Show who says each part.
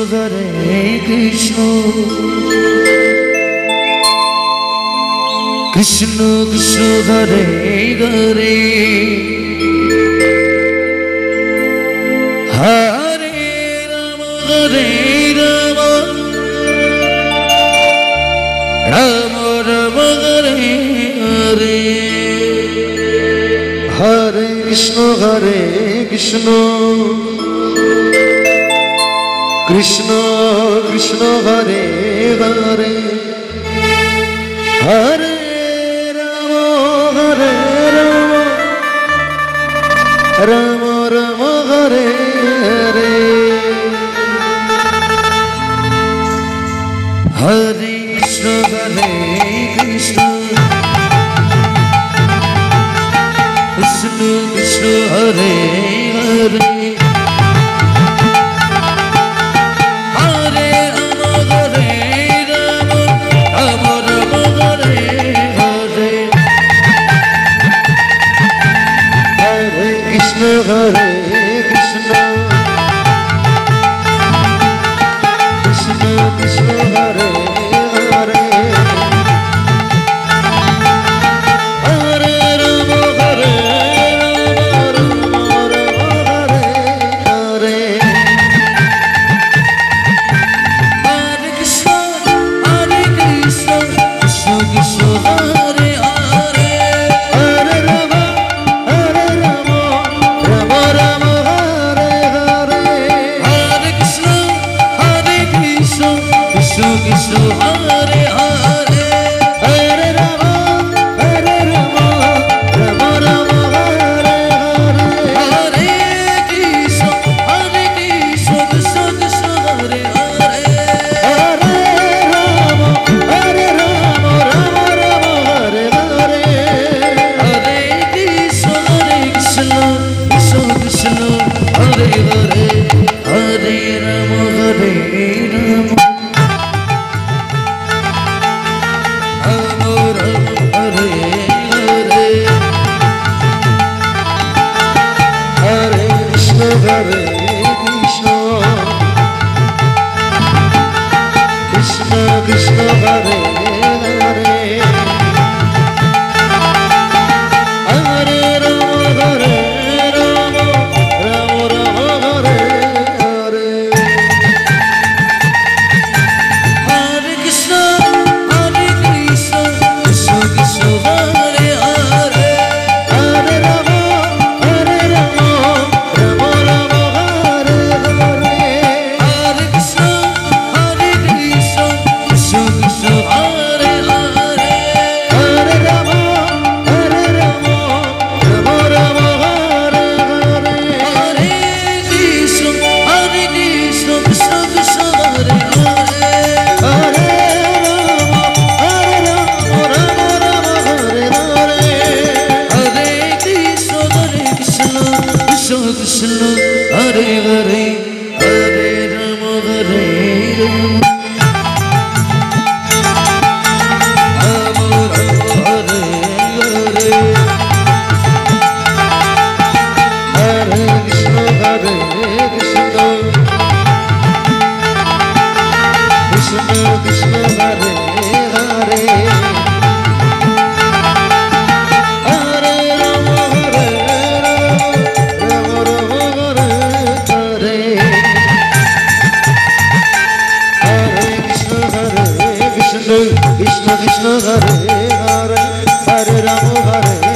Speaker 1: Hare Krishna Krishna Krishna Hare Hare Hare Rama Hare Rama Rama Rama Hare Hare Hare Krishna Krishna Krishna Hare Hare Hare Rama Rama Rama Hare Hare Hare Krishna Krishna Krishna Hare Hare Hare Krishna Krishna Krishna Hare Hare Hare Rama Hare Rama Rama Hare Hare Hare Krishna Krishna Krishna Hare Hare Hare Rama Hare Rama Rama Rama Hare Hare Hare Krishna Krishna Krishna Hare Hare Hare Rama Hare Rama Rama Rama Hare Hare Hare Krishna Krishna Krishna Hare Hare Hare Rama Hare Rama Rama Rama Hare Hare Hare Krishna Krishna Krishna Hare Hare Hare Rama Hare Rama Hare Krishna Krishna Krishna Hare Hare Hare Rama Hare Rama Rama Rama Hare Hare Hare Krishna Krishna Krishna Hare Hare Hare Rama Hare Rama Rama Rama Hare Hare Hare Krishna Krishna Krishna Hare Hare Hare Rama Hare Rama Rama Rama Hare Hare Hare Krishna Krishna Krishna Hare Hare Hare Rama Hare Rama Rama Rama Hare Hare Hare Krishna Krishna Krishna Hare Hare Hare Rama Hare Rama Hare Krishna Krishna Krishna Hare Hare Hare Rama Hare Rama Rama Rama Hare Hare Krishna Krishna Krishna Hare Hare Hare Rama Hare